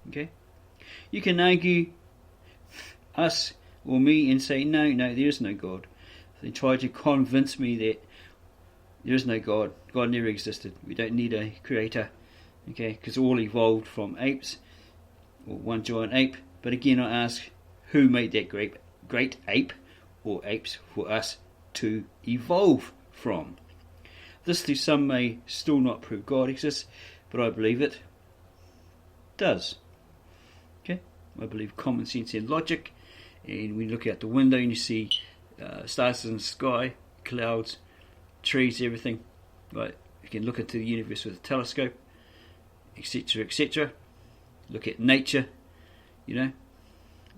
Okay, you can argue us or me and say, no, there is no God. They try to convince me that there is no God. God never existed. We don't need a creator. Okay, because all evolved from apes, or one giant ape. But again, I ask, who made that great ape or apes for us to evolve from? This to some may still not prove God exists, but I believe it does. Okay, I believe common sense and logic. And when you look out the window and you see stars in the sky, clouds, trees, everything, right? You can look into the universe with a telescope, etc., etc. Look at nature,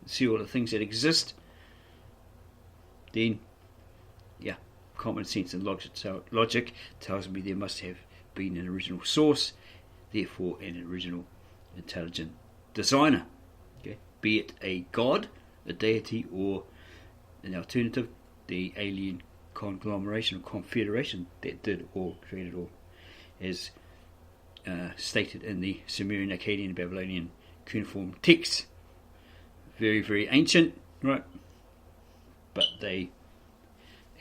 see all the things that exist. Then, common sense and logic tells me there must have been an original source, therefore an original intelligent designer. Okay, be it a god, a deity, or an alternative, the alien conglomeration or confederation that did all, created all, as stated in the Sumerian, Akkadian, Babylonian cuneiform texts. Very, very ancient, right? But they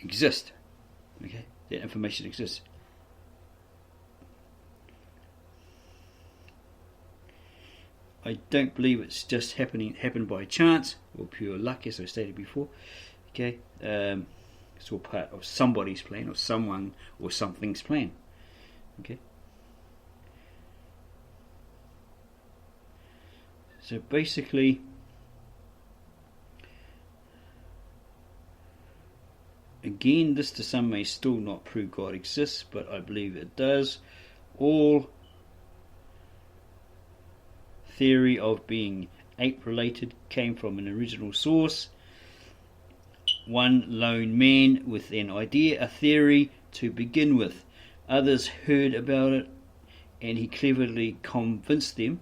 exist. Okay, that information exists. I don't believe it's just happened by chance or pure luck, as I stated before. Okay, it's all part of somebody's plan, or someone or something's plan. Okay. So basically, again, this to some may still not prove God exists, but I believe it does. All theory of being ape-related came from an original source. One lone man with an idea, a theory to begin with. Others heard about it and he cleverly convinced them,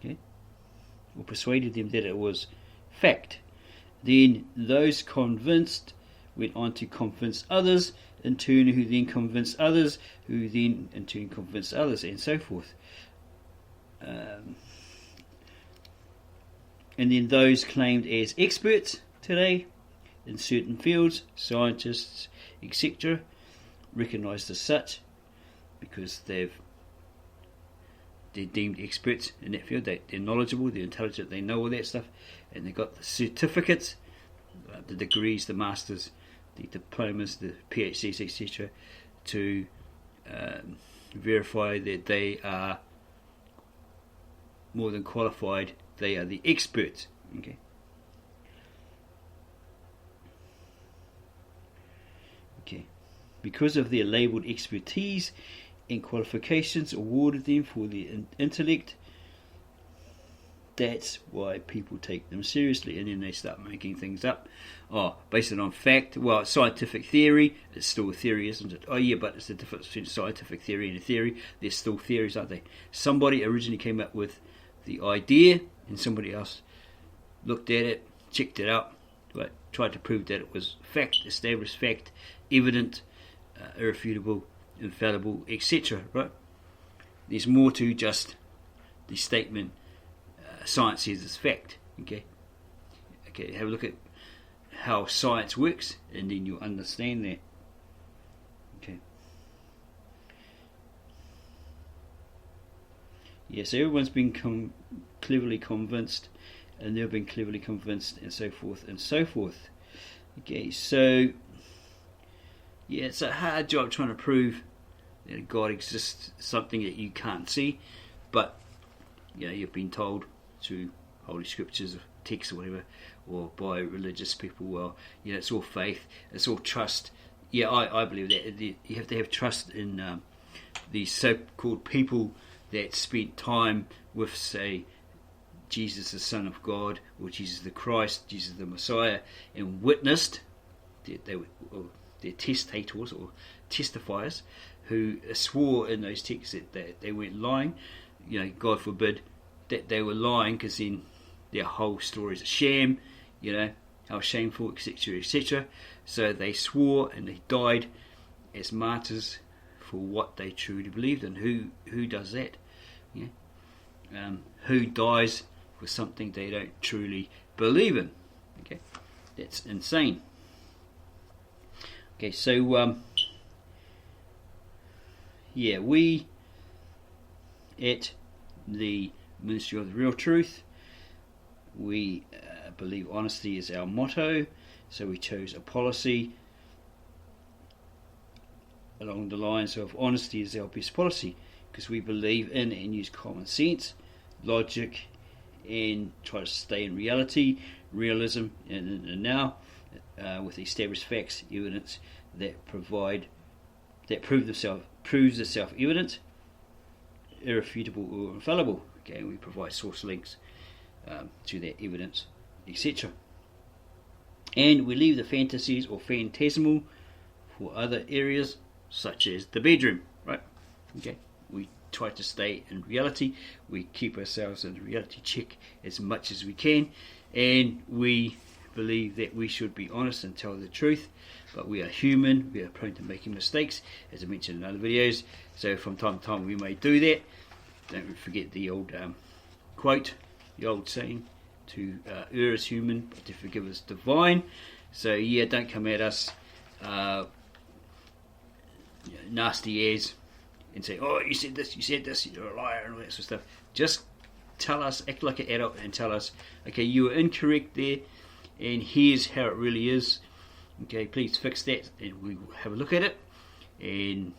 or persuaded them that it was fact. Then those convinced went on to convince others, in turn who then convinced others, who then in turn convinced others, and so forth. And then those claimed as experts today in certain fields, scientists, etc., recognised as such because they're deemed experts in that field. They're knowledgeable, they're intelligent, they know all that stuff, and they've got the certificates, the degrees, the masters, the diplomas, the PhDs, etc., to verify that they are more than qualified. They are the experts. Okay. Because of their labelled expertise and qualifications awarded them for their intellect, that's why people take them seriously, and then they start making things up. Based on fact. Well, scientific theory, it's still a theory, isn't it? Oh yeah, but it's the difference between scientific theory and a theory. They're still theories, aren't they? Somebody originally came up with the idea, and somebody else looked at it, checked it out, right, tried to prove that it was fact, established fact, evident, irrefutable, infallible, etc. Right? There's more to just the statement. Science says it's fact. Okay, have a look at how science works, and then you'll understand that. Okay. Yes, everyone's been cleverly convinced, and they've been cleverly convinced, and so forth and so forth. Okay, so it's a hard job trying to prove that God exists, something that you can't see, but you've been told through holy scriptures or texts or whatever, or by religious people, well, it's all faith, it's all trust. I believe that you have to have trust in these so-called people that spent time with, say, Jesus the Son of God, or Jesus the Christ, Jesus the Messiah, and witnessed that they're testators or testifiers who swore in those texts that they weren't lying. God forbid that they were lying, because then their whole story is a sham, how shameful, etc., etc. So they swore and they died as martyrs for what they truly believed in. Who does that? who dies for something they don't truly believe in. Okay, that's insane. Okay, so we at the Ministry of the Real Truth, we believe honesty is our motto, so we chose a policy along the lines of honesty is our best policy, because we believe in and use common sense, logic, and try to stay in reality, realism, and now with established facts, evidence that proves the self-evident, irrefutable or infallible. Okay, we provide source links to that evidence, etc. And we leave the fantasies or phantasmal for other areas, such as the bedroom, right? Okay, we try to stay in reality. We keep ourselves in reality check as much as we can, and we believe that we should be honest and tell the truth, but we are human, we are prone to making mistakes, as I mentioned in other videos, so from time to time we may do that. Don't forget the old quote, the old saying, to err is human, but to forgive is divine. So yeah, don't come at us nasty as and say, oh, you said this, you're a liar, and all that sort of stuff. Just tell us, act like an adult and tell us, okay, you were incorrect there, and here's how it really is. Okay, please fix that, and we will have a look at it and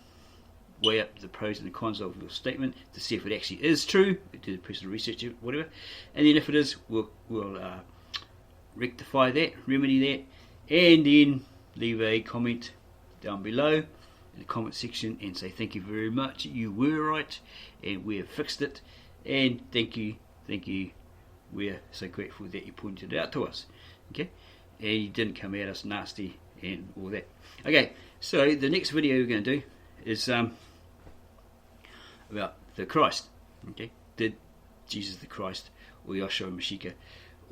weigh up the pros and the cons of your statement to see if it actually is true. Do the personal research, whatever, and then if it is, we'll rectify that, remedy that, and then leave a comment down below in the comment section and say thank you very much, you were right, and we have fixed it, and thank you, we're so grateful that you pointed it out to us. Okay, and you didn't come at us nasty and all that. Okay, so the next video we're going to do is about the Christ. Okay, did Jesus the Christ or Yahshua Mashiach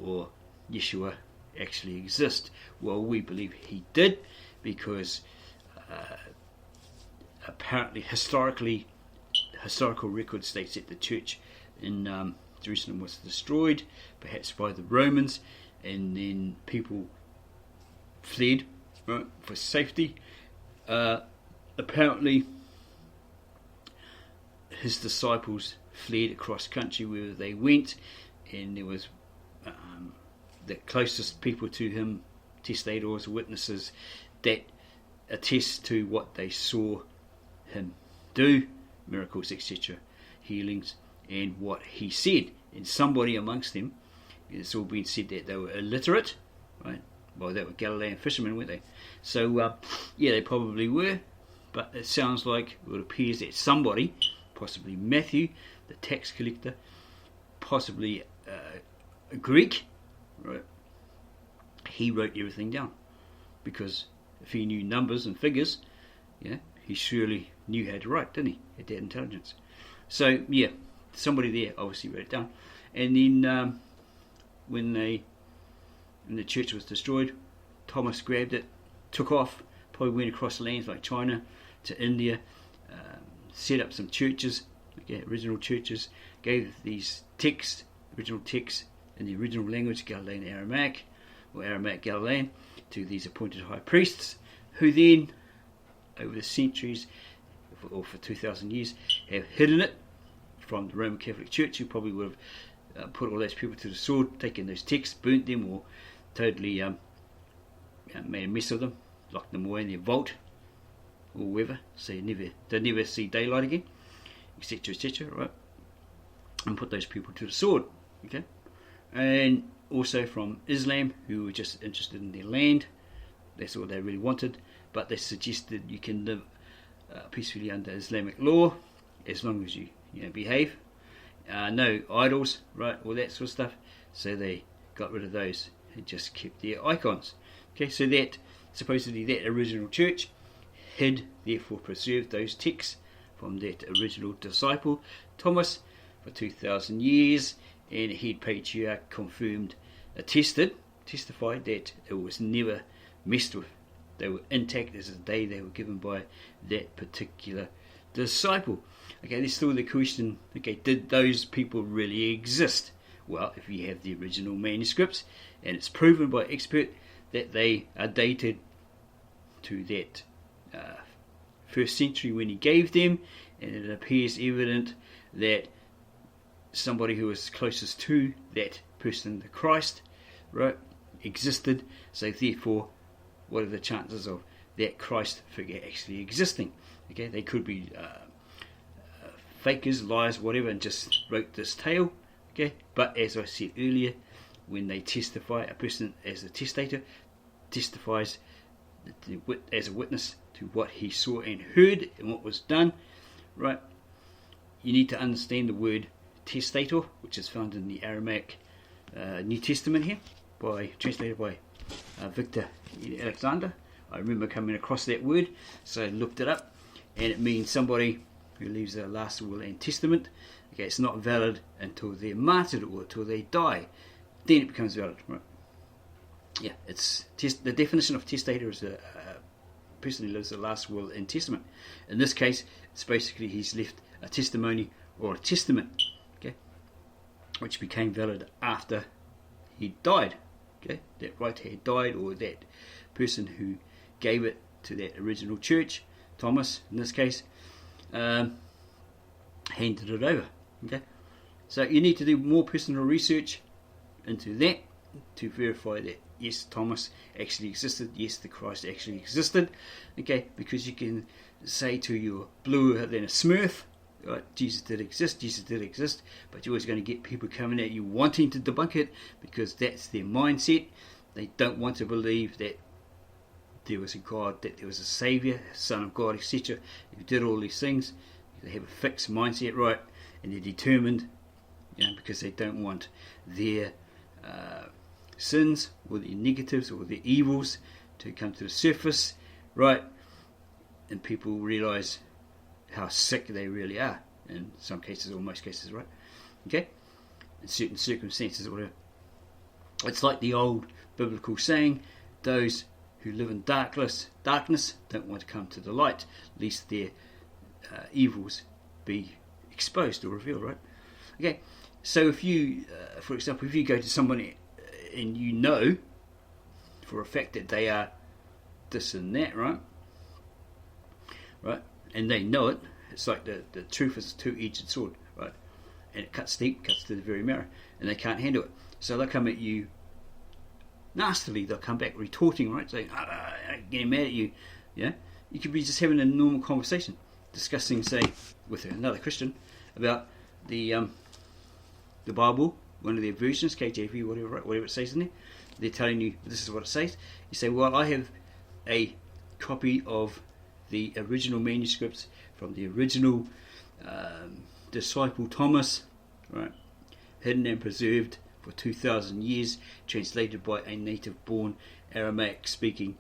or Yeshua actually exist? Well, we believe he did, because apparently historical record states that the church in Jerusalem was destroyed, perhaps by the Romans, and then people fled, right, for safety. Apparently his disciples fled across country wherever they went, and there was the closest people to him, testator's witnesses, that attest to what they saw him do, miracles, etc., healings, and what he said. And somebody amongst them, it's all been said that they were illiterate, right? Well, they were Galilean fishermen, weren't they? So yeah, they probably were, but it sounds like, it appears that somebody, possibly Matthew, the tax collector, possibly a Greek, right, he wrote everything down, because if he knew numbers and figures, yeah, he surely knew how to write, didn't he? Had that intelligence. So yeah, somebody there obviously wrote it down. And then when the church was destroyed, Thomas grabbed it, took off, probably went across lands like China to India, set up some churches, okay, original churches, gave these texts, original texts in the original language, Galilean Aramaic, or Aramaic Galilean, to these appointed high priests, who then, over the centuries, or for 2,000 years, have hidden it from the Roman Catholic Church, who probably would have put all those people to the sword, taken those texts, burnt them, or totally made a mess of them, locked them away in their vault, or wherever, so they never see daylight again, etc., right? And put those people to the sword, okay? And also from Islam, who were just interested in their land. That's all they really wanted, but they suggested you can live peacefully under Islamic law as long as you behave. No idols, right, all that sort of stuff. So they got rid of those and just kept their icons. Okay, so that supposedly that original church hid, therefore preserved those texts from that original disciple Thomas for 2,000 years, and head patriarch confirmed, testified that it was never messed with. They were intact as the day they were given by that particular disciple. Okay, there's still the question, okay, did those people really exist? Well, if you have the original manuscripts, and it's proven by expert that they are dated to that first century when he gave them, and it appears evident that somebody who was closest to that person, the Christ, right, existed. So therefore, what are the chances of that Christ figure actually existing? Okay, they could be fakers, liars, whatever, and just wrote this tale. Okay, but as I said earlier, when they testify, a person as a testator testifies as a witness to what he saw and heard and what was done, right? You need to understand the word testator, which is found in the Aramaic New Testament here, translated by Victor Alexander. I remember coming across that word, so I looked it up, and it means somebody who leaves a last will and testament. Okay, it's not valid until they're martyred or until they die. Then it becomes valid, right? Yeah, it's the definition of testator is a person who lives a last will and testament. In this case, it's basically he's left a testimony or a testament, okay, which became valid after he died. Okay, that writer had died, or that person who gave it to that original church, Thomas in this case, handed it over. Okay, so you need to do more personal research into that to verify that yes, Thomas actually existed, yes, the Christ actually existed. Okay, because you can say to your bluer than a smurf, right, Jesus did exist, but you're always going to get people coming at you wanting to debunk it, because that's their mindset. They don't want to believe that there was a God, that there was a Saviour, Son of God, etc., who did all these things. They have a fixed mindset, right, and they're determined, because they don't want their sins or their negatives or their evils to come to the surface, right, and people realise how sick they really are in some cases, or most cases, right? Okay, in certain circumstances or whatever. It's like the old biblical saying, those who live in darkness don't want to come to the light, lest their evils be exposed or revealed, right? Okay, so if you, for example, if you go to somebody and you know for a fact that they are this and that, right, and they know it, it's like the truth is a two-edged sword, right, and it cuts deep, cuts to the very marrow, and they can't handle it, so they'll come at you nastily, they'll come back retorting, right, saying, getting mad at you. You could be just having a normal conversation, discussing, say, with another Christian about the Bible, one of their versions, KJV, whatever it says in there. They're telling you this is what it says. You say, well, I have a copy of the original manuscripts from the original disciple Thomas, right, hidden and preserved for 2,000 years, translated by a native-born Aramaic-speaking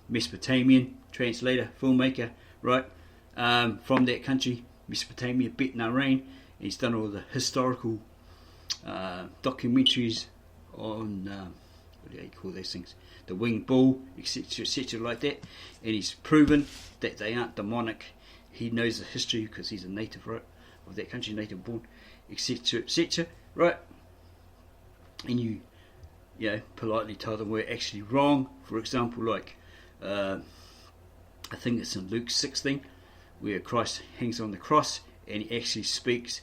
Mesopotamian translator, filmmaker, right, from that country, Mesopotamia, Bet Narain. He's done all the historical documentaries on what do they call those things, the winged bull, etc., like that, and he's proven that they aren't demonic. He knows the history because he's a native, right, of that country, native born, etc., right, and you politely tell them we're actually wrong. For example, like I think it's in Luke 16 where Christ hangs on the cross and he actually speaks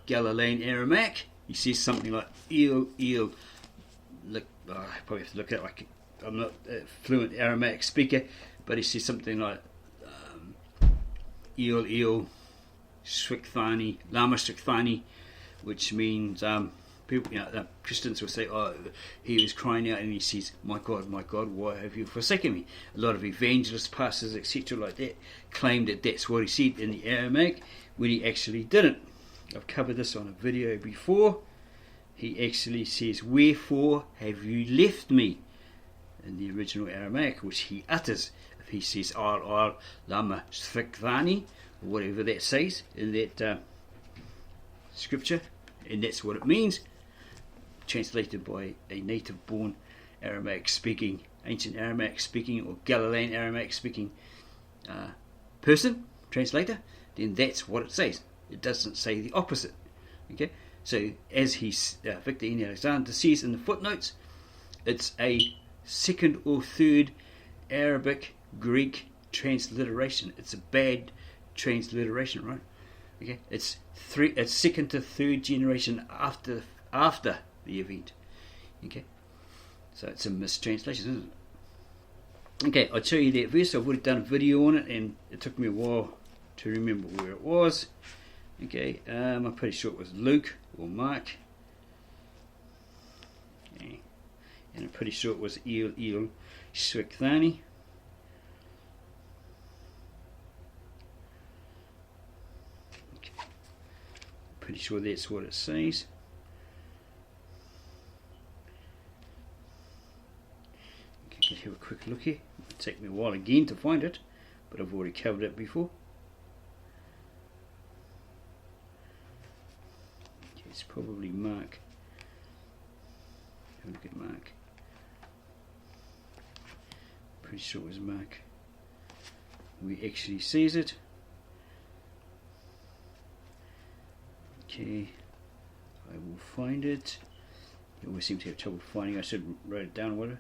Galilean Aramaic. He says something like "eel." Look, I probably have to look at it. I'm not a fluent Aramaic speaker, but he says something like "eel Shrikthani, Lama Shrikthani," which means people, Christians will say, "Oh, he was crying out," and he says, my God, why have you forsaken me?" A lot of evangelists, pastors, etc., like that, claim that that's what he said in the Aramaic when he actually didn't. I've covered this on a video before. He actually says, "Wherefore have you left me?" in the original Aramaic, which he utters. If he says "al lama sfikthani," or whatever that says in that scripture, and that's what it means, translated by a native-born Aramaic-speaking, ancient Aramaic-speaking, or Galilean Aramaic-speaking person, translator, then that's what it says. It doesn't say the opposite. Okay, so as Victor N. Alexander says in the footnotes, it's a second or third Arabic Greek transliteration. It's a bad transliteration, right? Okay, it's second to third generation after the event. Okay, so it's a mistranslation, isn't it? Okay, I'll show you that verse. I've already done a video on it, and it took me a while to remember where it was. Okay, I'm pretty sure it was Luke or Mark. Okay. And I'm pretty sure it was Il Shrikhthani. Okay. Pretty sure that's what it says. Okay, have a quick look here. It'll take me a while again to find it, but I've already covered it before. It's probably Mark. Have a look at Mark. Pretty sure it was Mark. We actually sees it. Okay, I will find it. You always seem to have trouble finding. I should write it down, whatever.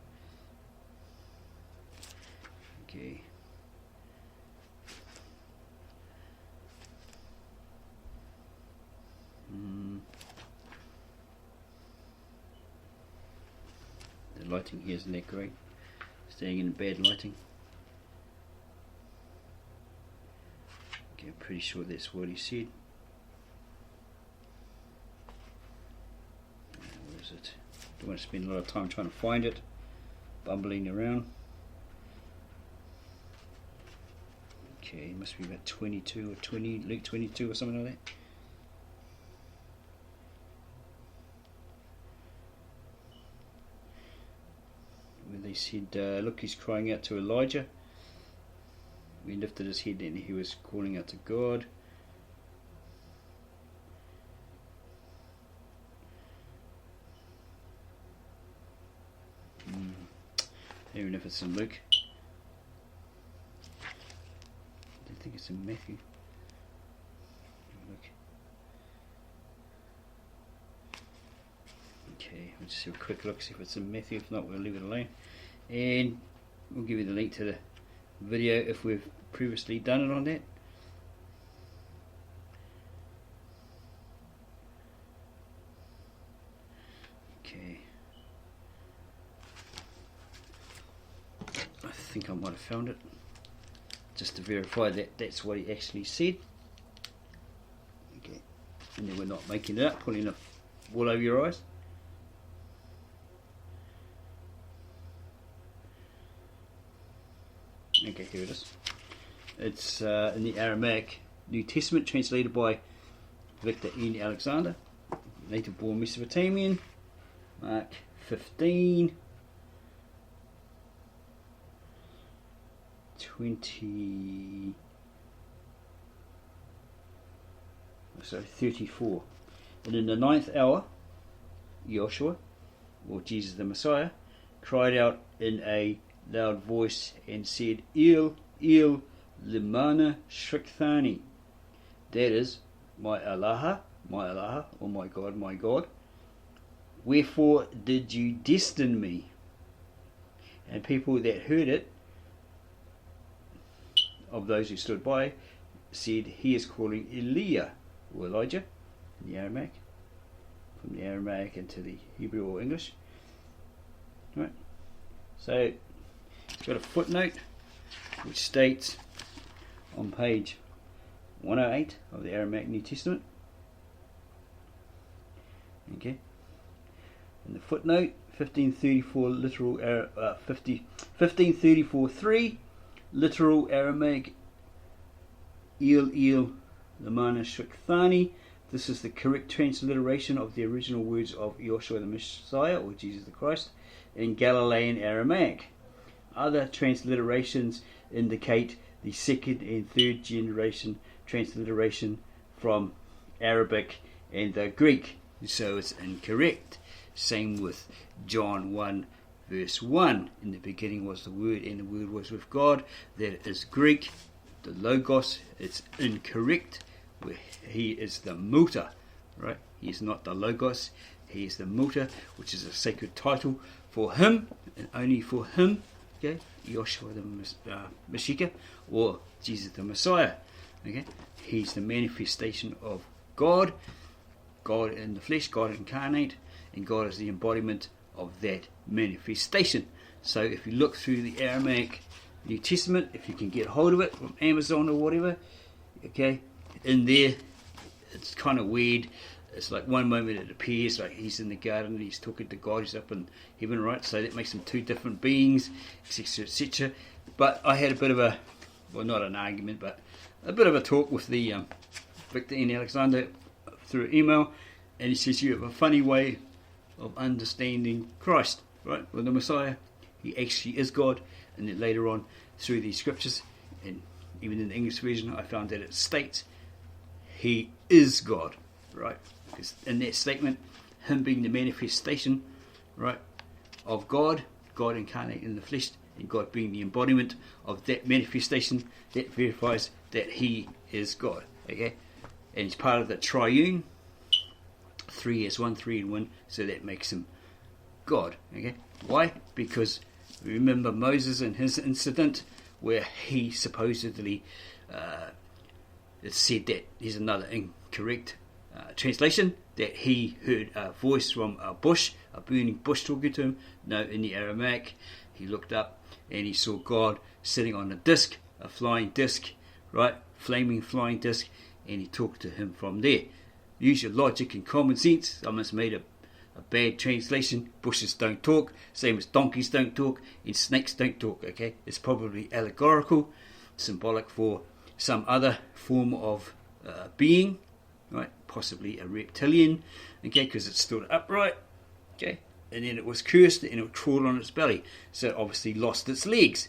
Okay. The lighting here isn't that great. Staying in bad lighting. Okay, I'm pretty sure that's what he said. Where is it? Don't want to spend a lot of time trying to find it. Bumbling around. Okay, it must be about 22 or 20, Luke 22 or something like that. When they said, look, he's crying out to Elijah. He lifted his head and he was calling out to God. Even if it's in Luke. I don't think it's in Matthew. Look. Okay, we'll just have a quick look, see if it's in Matthew. If not, we'll leave it alone. And we'll give you the link to the video if we've previously done it on that. Okay. I think I might have found it. Just to verify that that's what he actually said. Okay. And then we're not making it up, pulling it all over your eyes. Okay, here it is. It's in the Aramaic New Testament, translated by Victor N. Alexander, native born Mesopotamian, Mark 15, 34. And in the 9th hour, Joshua, or Jesus the Messiah, cried out in a loud voice and said, Il, limana shrikhthani. That is, my Allah, or my God, wherefore did you destine me? And people that heard it, of those who stood by, said, he is calling Elijah, or Elijah, in the Aramaic, from the Aramaic into the Hebrew or English. Right. So, it's got a footnote which states on page 108 of the Aramaic New Testament. Okay. In the footnote, 1534 literal 1534:3 literal Aramaic Il limana shrikhthani. This is the correct transliteration of the original words of Joshua the Messiah, or Jesus the Christ, in Galilean Aramaic. Other transliterations indicate the second and third generation transliteration from Arabic and the Greek, so it's incorrect. Same with John 1 verse 1. In the beginning was the Word, and the Word was with God. That is Greek. the Logos. It's incorrect, where he is the Muta, right? He is not the Logos, he is the Muta, which is a sacred title for him, and only for him, okay? Yoshua the Mashiach, or Jesus the Messiah, okay? He's the manifestation of God, God in the flesh, God incarnate, and God is the embodiment of that manifestation. So if you look through the Aramaic New Testament, if you can get hold of it from Amazon or whatever, okay, in there it's kind of weird. It's like one moment it appears like he's in the garden and he's talking to God, he's up in heaven, right? So that makes them two different beings, etc., etc. But I had a bit of a, well, not an argument, but a bit of a talk with the Victor and Alexander through email, and he says you have a funny way of understanding Christ, right? Well, the Messiah, he actually is God, and then later on through these scriptures, and even in the English version, I found that it states he is God, right? Because in that statement, him being the manifestation, right, of God, God incarnate in the flesh, and God being the embodiment of that manifestation, that verifies that he is God, okay? And he's part of the triune, 3 as 1, 3 in 1, so that makes him God, okay? Why? Because remember Moses and his incident where he supposedly it said that, here's another incorrect translation, that he heard a voice from a bush, a burning bush talking to him. No, in the Aramaic, he looked up and he saw God sitting on a disc, a flying disc, right, flaming flying disc, and he talked to him from there. Use your logic and common sense. Someone's made a bad translation. Bushes don't talk, same as donkeys don't talk, and snakes don't talk, okay? It's probably allegorical, symbolic for some other form of being, right? Possibly a reptilian, okay, because it stood upright, okay, and then it was cursed and it would crawl on its belly, so it obviously lost its legs.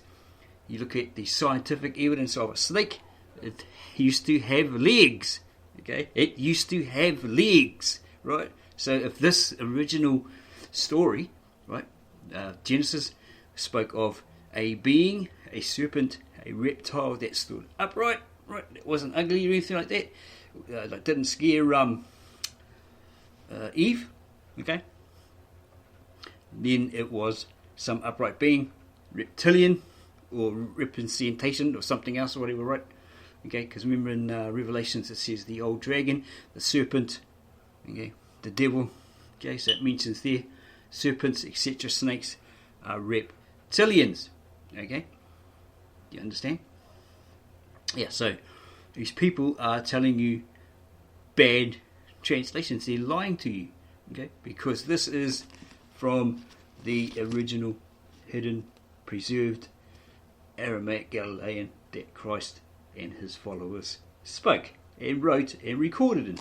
You look at the scientific evidence of a snake, it used to have legs, okay, it used to have legs, right? So if this original story, right, Genesis spoke of a being, a serpent, a reptile that stood upright, right, it wasn't ugly or anything like that, that didn't scare Eve, okay, then it was some upright being, reptilian, or representation of something else or whatever, right? Okay, because remember in Revelations it says the old dragon, the serpent, okay, the devil, okay, so it mentions there serpents, etc., snakes are reptilians, okay, do you understand? Yeah, so these people are telling you bad translations, they're lying to you, okay, because this is from the original hidden, preserved Aramaic Galilean that Christ and his followers spoke and wrote and recorded in,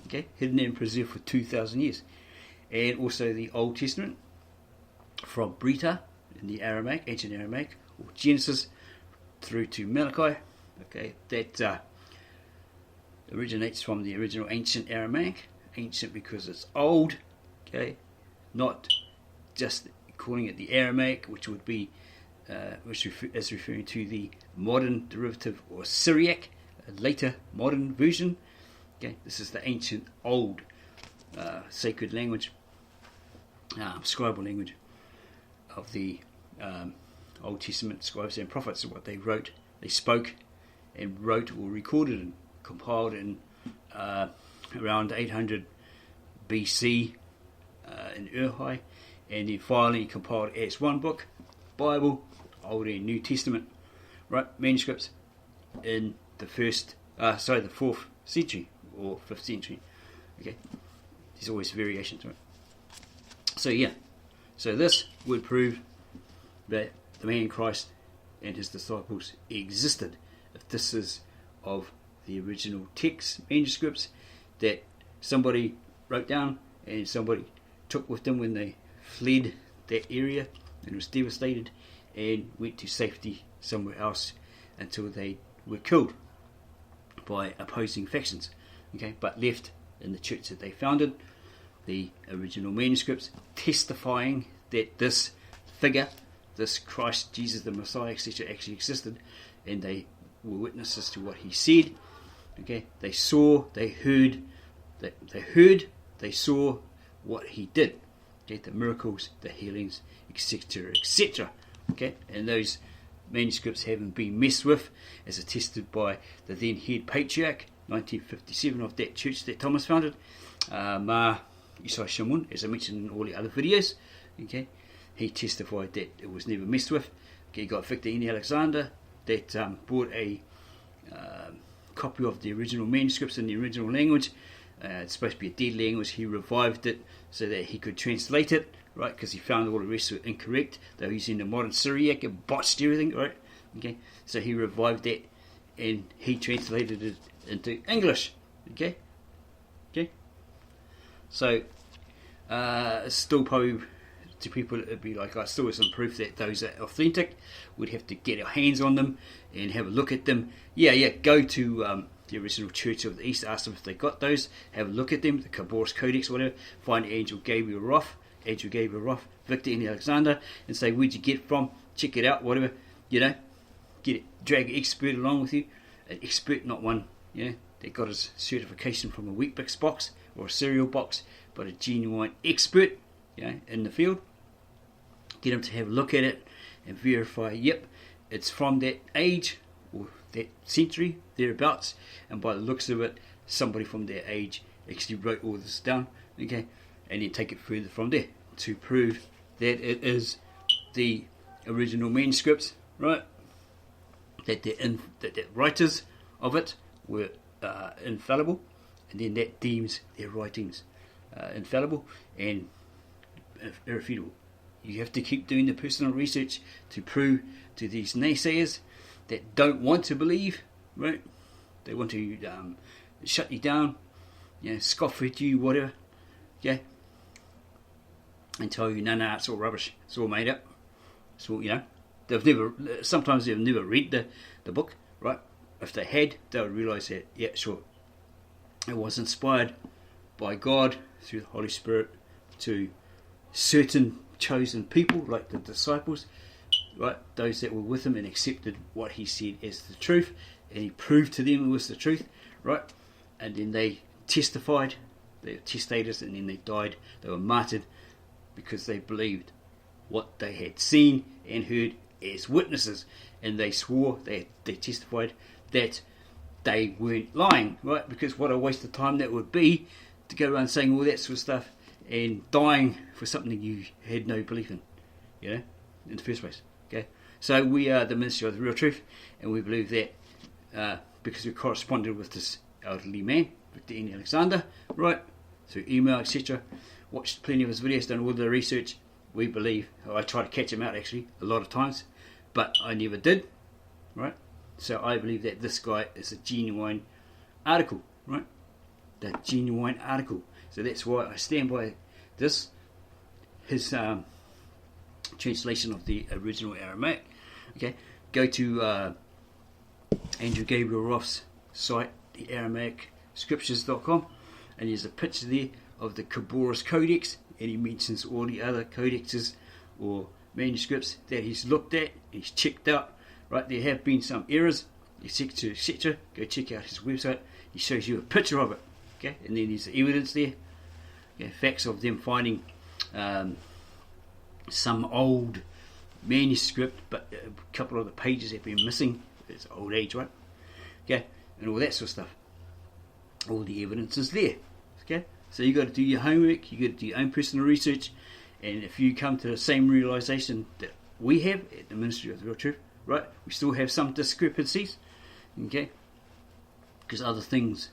okay, hidden and preserved for 2,000 years. And also the Old Testament from Brita in the Aramaic, ancient Aramaic, or Genesis through to Malachi, okay, that originates from the original ancient Aramaic, ancient because it's old, okay, not just calling it the Aramaic, which would be which is referring to the modern derivative or Syriac, a later modern version. Okay, this is the ancient old sacred language, scribal language of the Old Testament scribes and prophets, what they wrote, they spoke and wrote or recorded and compiled in around 800 BC in Ur-Hai, and then finally compiled as one book, Bible, Old and New Testament, right, manuscripts in the the 4th century or 5th century, okay, there's always variations, right? So yeah, so this would prove that the man Christ and his disciples existed, if this is of the original text manuscripts that somebody wrote down and somebody took with them when they fled that area and was devastated and went to safety somewhere else until they were killed by opposing factions, okay, but left in the church that they founded the original manuscripts testifying that this figure, this Christ, Jesus the Messiah, etc., actually existed, and they were witnesses to what he said. Okay, they saw, they heard, they saw what he did. Okay, the miracles, the healings, etc., etc. Okay, and those manuscripts haven't been messed with, as attested by the then head patriarch, 1957, of that church that Thomas founded, Ma Isai Shamun, as I mentioned in all the other videos. Okay, he testified that it was never messed with. Okay, you got Victor N. Alexander that brought a copy of the original manuscripts in the original language. It's supposed to be a dead language. He revived it so that he could translate it, right? Because he found all the rest were incorrect. They were using the modern Syriac and botched everything, right? Okay, so he revived that and he translated it into English. Okay, so still probably to people it'd be like, I still have some proof that those are authentic. We'd have to get our hands on them and have a look at them. Go to the original Church of the East, ask them if they got those, have a look at them, the Kaboris Codex, whatever, find Angel Gabriel Roth, Victor N. Alexander, and say, where'd you get it from? Check it out, whatever, get it, drag an expert along with you, an expert, not one, that got his certification from a Weet-Bix box or a cereal box, but a genuine expert, in the field. Get him to have a look at it and verify, yep, it's from that age or that century, thereabouts, and by the looks of it, somebody from their age actually wrote all this down, okay, and then take it further from there to prove that it is the original manuscripts, right? That the writers of it were infallible, and then that deems their writings infallible and irrefutable. You have to keep doing the personal research to prove to these naysayers that don't want to believe, right? They want to shut you down, scoff at you, whatever, and tell you, no, it's all rubbish, it's all made up. It's all, sometimes they've never read the book, right? If they had, they would realise that, sure, it was inspired by God through the Holy Spirit to certain chosen people, like the disciples, right? Those that were with him and accepted what he said as the truth, and he proved to them it was the truth, right? And then they testified, they were testators, and then they died. They were martyred because they believed what they had seen and heard as witnesses, and they swore, they testified that they weren't lying, right? Because what a waste of time that would be to go around saying all that sort of stuff and dying for something you had no belief in, in the first place. Okay, so we are the ministry of the real truth, and we believe that because we corresponded with this elderly man, Victor N. Alexander, right, through email, etc., watched plenty of his videos, done all the research. We believe, I tried to catch him out actually a lot of times, but I never did, right? So I believe that this guy is a genuine article, right? The genuine article. So that's why I stand by this, his translation of the original Aramaic. Okay, go to Andrew Gabriel Roth's site, the AramaicScriptures.com, and there's a picture there of the Kaboris Codex, and he mentions all the other codexes or manuscripts that he's looked at, he's checked out, right? There have been some errors, etc., etc. Go check out his website. He shows you a picture of it, okay? And then there's the evidence there, facts of them finding some old manuscript, but a couple of the pages have been missing. It's old age, right? Okay, and all that sort of stuff. All the evidence is there. Okay, so you got to do your homework. You got to do your own personal research, and if you come to the same realization that we have at the Ministry of the Real Truth, right? We still have some discrepancies, okay? Because other things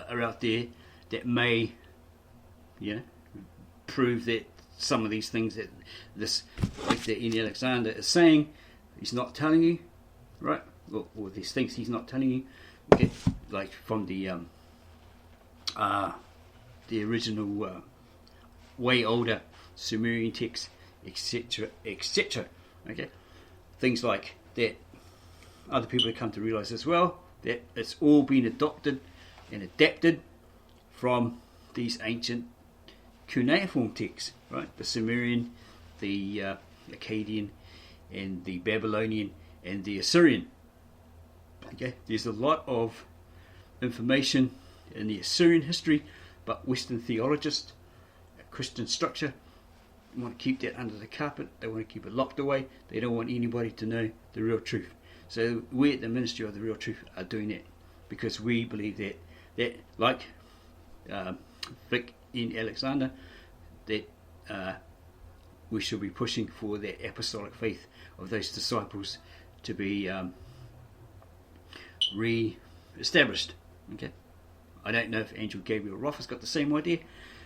are out there that may, prove that some of these things that this Victor N. Alexander is saying, he's not telling you, right? Or these things he's not telling you, okay? Like from the original, way older Sumerian texts, etc., etc. Okay, things like that. Other people have come to realise as well that it's all been adopted and adapted from these ancient cuneiform texts, right? The Sumerian, the Akkadian, and the Babylonian, and the Assyrian. Okay, there's a lot of information in the Assyrian history, but Western theologists, Christian structure, want to keep that under the carpet. They want to keep it locked away. They don't want anybody to know the real truth. So we at the Ministry of the Real Truth are doing that, because we believe that like Vic in Alexander, that we should be pushing for that apostolic faith of those disciples to be re-established. Okay, I don't know if Angel Gabriel Roth has got the same idea,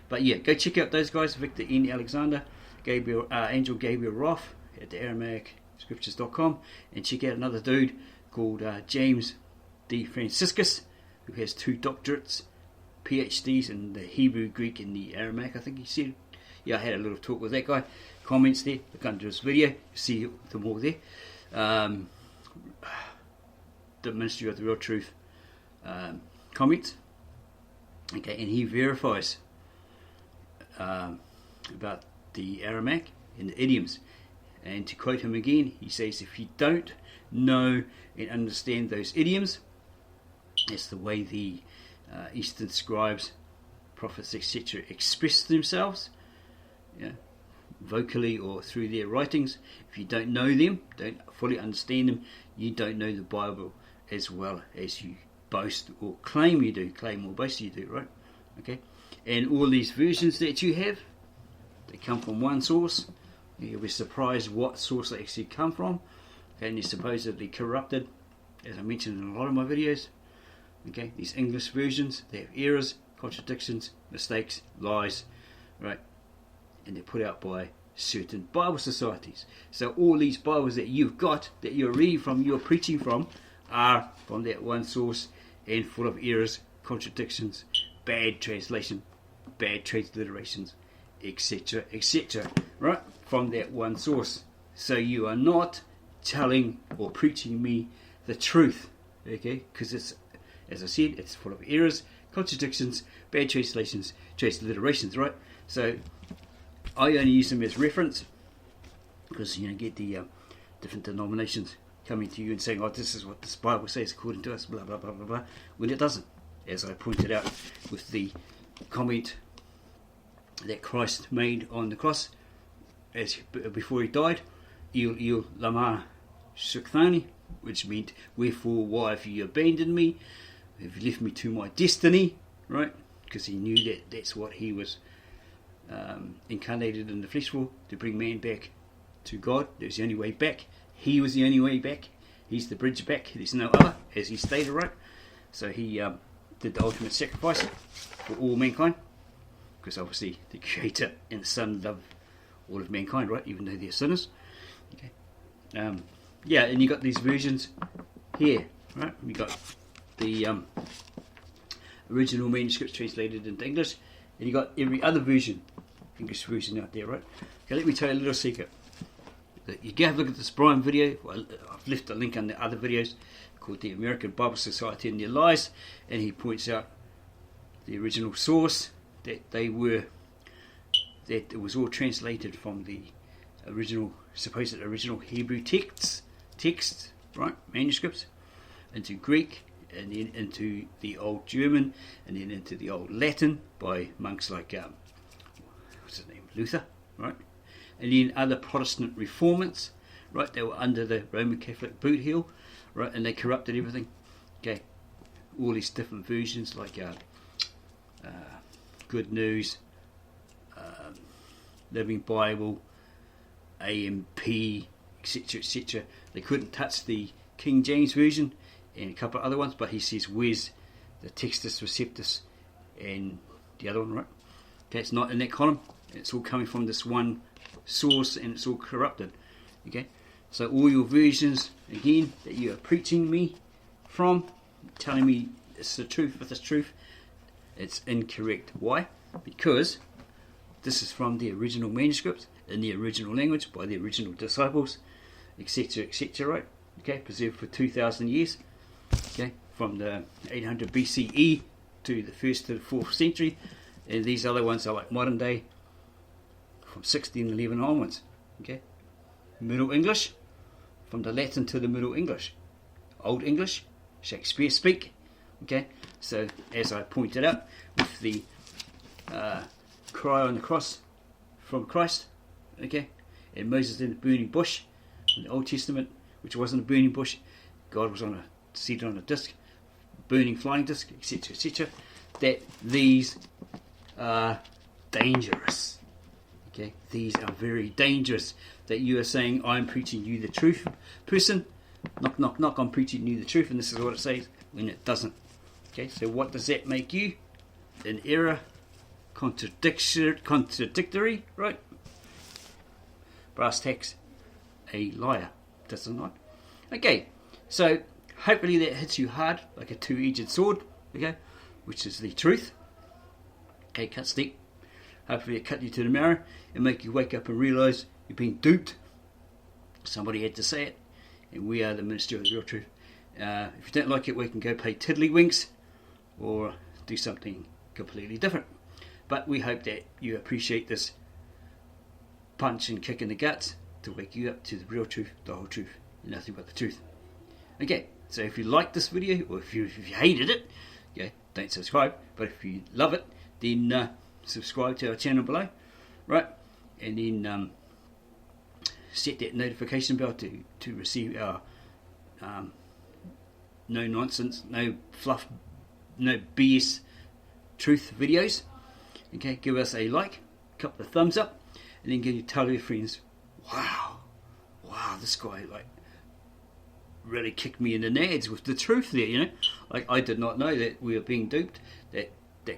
but yeah, go check out those guys, Victor N. Alexander, Angel Gabriel Roth at the AramaicsScriptures.com, and check out another dude called James D. Franciscus, who has 2 doctorates, PhDs in the Hebrew, Greek, and the Aramaic, I think he said. Yeah, I had a little talk with that guy. Comments there, look under his video, you see them all there. The Ministry of the Real Truth comments. Okay, and he verifies about the Aramaic and the idioms. And to quote him again, he says, if you don't know and understand those idioms, that's the way the Eastern scribes, prophets, etc. express themselves, vocally or through their writings. If you don't know them, don't fully understand them, you don't know the Bible as well as you boast or claim you do. Claim or boast you do, right? Okay. And all these versions that you have, they come from one source. You'll be surprised what source they actually come from. Okay, and they're supposedly corrupted, as I mentioned in a lot of my videos. Okay, these English versions, they have errors, contradictions, mistakes, lies, right? And they're put out by certain Bible societies. So all these Bibles that you've got, that you're reading from, you're preaching from, are from that one source and full of errors, contradictions, bad translation, bad transliterations, etc., etc., right? From that one source. So you are not telling or preaching me the truth, okay? Because it's, as I said, it's full of errors, contradictions, bad translations, transliterations, right? So I only use them as reference, because you get the different denominations coming to you and saying, oh, this is what this Bible says according to us, blah blah blah blah blah, when it doesn't. As I pointed out with the comment that Christ made on the cross as before he died, Il lama shukthani, which meant, wherefore, why have you abandoned me, have you left me to my destiny, right? Because he knew that that's what he was incarnated in the flesh for, to bring man back to God. There's the only way back. He was the only way back. He's the bridge back. There's no other, as he stated, right? So he did the ultimate sacrifice for all mankind, because obviously the Creator and the Son love all of mankind, right? Even though they're sinners. Okay. Yeah, and you got these versions here, right? We got the original manuscripts translated into English, and you got every other version, English version out there, right? Okay, let me tell you a little secret. You go have a look at this Brian video. I've left a link on the other videos called the American Bible Society and Their Lies, and he points out the original source, that it was all translated from the supposed original Hebrew texts, right, manuscripts, into Greek, and then into the Old German, and then into the Old Latin by monks like what's his name, Luther, right, and then other Protestant reformers, right, they were under the Roman Catholic boot heel, right, and they corrupted everything. Okay, all these different versions like Good News, Living Bible, AMP, etc., etc. They couldn't touch the King James Version and a couple of other ones, but he says, where's the Textus Receptus and the other one, right? Okay, it's not in that column. It's all coming from this one source, and it's all corrupted. Okay, so all your versions, again, that you are preaching me from, telling me it's the truth, but it's truth, it's incorrect. Why? Because this is from the original manuscript in the original language by the original disciples, etc., etc., right? Okay, preserved for 2,000 years. Okay, from the 800 BCE to the 1st to the 4th century, and these other ones are like modern day, from 1611 onwards. Okay, Middle English, from the Latin to the Middle English, Old English, Shakespeare speak. Okay, so as I pointed out, with the cry on the cross from Christ, okay, and Moses in the burning bush in the Old Testament, which wasn't a burning bush, God was seated on a disc, burning flying disc, etc., etc., that these are dangerous. Okay, these are very dangerous. That you are saying, I'm preaching you the truth, person. Knock, knock, knock, I'm preaching you the truth, and this is what it says, when it doesn't. Okay, so what does that make you? An error, contradictory, right? Brass tacks, a liar, does it not? Okay, so hopefully that hits you hard, like a two-edged sword, okay, which is the truth. Okay, cuts deep. Hopefully it cut you to the marrow and make you wake up and realise you've been duped. Somebody had to say it, and we are the ministry of the real truth. If you don't like it, we can go pay tiddlywinks or do something completely different. But we hope that you appreciate this punch and kick in the guts to wake you up to the real truth, the whole truth, and nothing but the truth. Okay, so if you like this video, or if you hated it, yeah, don't subscribe. But if you love it, then subscribe to our channel below, right? And then set that notification bell to receive our no nonsense, no fluff, no BS truth videos. Okay, give us a like, a couple of thumbs up, and then tell your friends, wow, this guy like really kicked me in the nads with the truth there, you know. Like, I did not know that we were being duped, that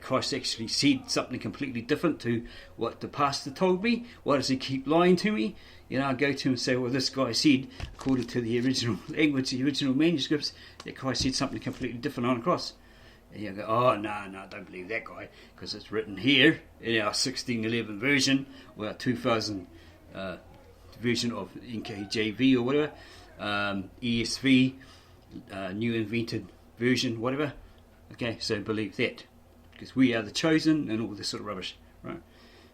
Christ actually said something completely different to what the pastor told me. Why does he keep lying to me? You know, I go to him and say, well, this guy said, according to the original language, the original manuscripts, that Christ said something completely different on the cross. And you go, oh, no, don't believe that guy, because it's written here in our 1611 version, or our 2000 version of NKJV or whatever, ESV, New Invented Version, whatever. Okay, so believe that, because we are the chosen and all this sort of rubbish, right?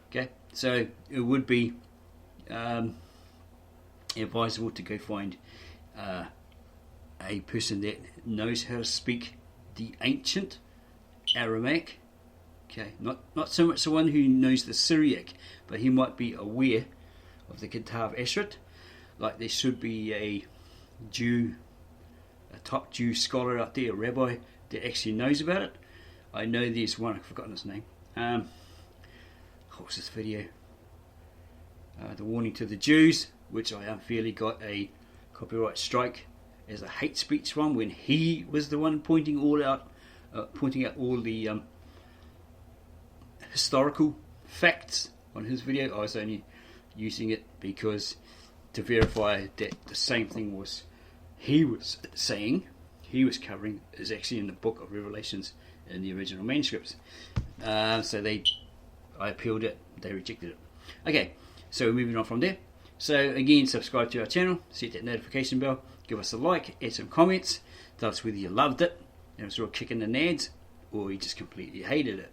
Okay, so it would be advisable to go find a person that knows how to speak the ancient Aramaic. Okay, not so much the one who knows the Syriac, but he might be aware of the Ketav Esrit. Like, there should be a Jew, a top Jew scholar out there, a rabbi that actually knows about it. I know there's one, I've forgotten his name. What was this video? The warning to the Jews, which I unfairly got a copyright strike as a hate speech one, when he was the one pointing out all the historical facts on his video. I was only using it because to verify that the same thing he was covering is actually in the book of Revelations in the original manuscripts. So I appealed it, they rejected it. Okay, so we're moving on from there. So again, subscribe to our channel, set that notification bell, give us a like, add some comments, tell us whether you loved it, and it was real kick in the nads, or you just completely hated it.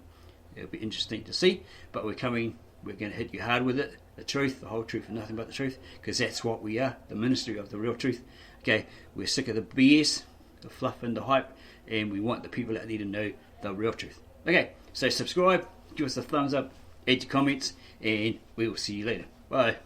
It'll be interesting to see, but we're going to hit you hard with it, the truth, the whole truth, and nothing but the truth, because that's what we are, the ministry of the real truth. Okay, we're sick of the BS, the fluff and the hype, and we want the people out there to know the real truth. Okay, so subscribe, give us a thumbs up, add your comments, and we will see you later. Bye.